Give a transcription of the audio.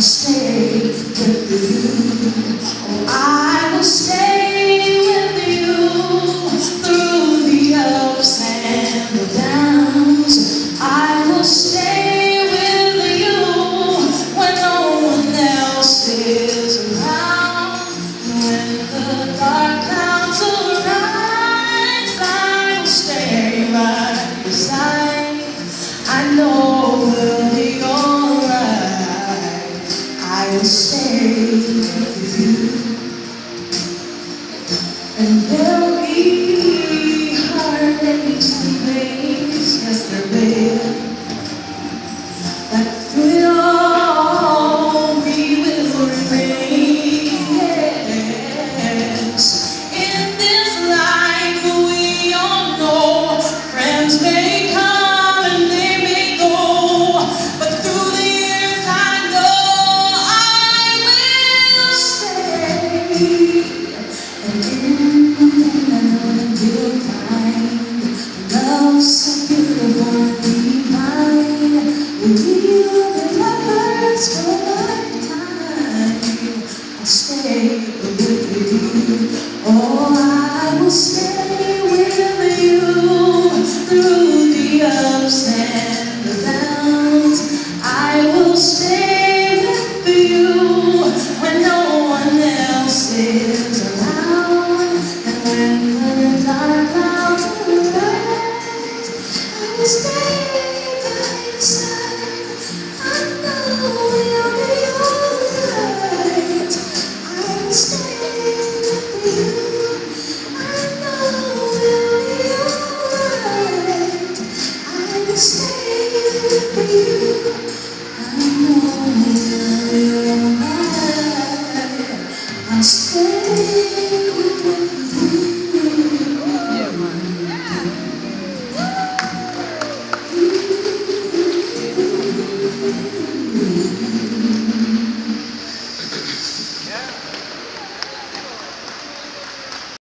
stay with you. Oh, I will stay with you through the ups and the downs. I will stay with you when no one else is around. When the dark clouds arise, I will stay by your side. I know we'll be alright. I will stay with you. And there'll be heartaches and pains, yes there will. But through it all, we will remain. Yes. In this life, we all know friends may come and they may go. But through the years, I know I will stay. And in the end, I know that we'll find love so beautiful and divine. We'll be lovers for a lifetime. I'll stay with you. Oh, I will stay with you through the ups and the downs. I will stay with you.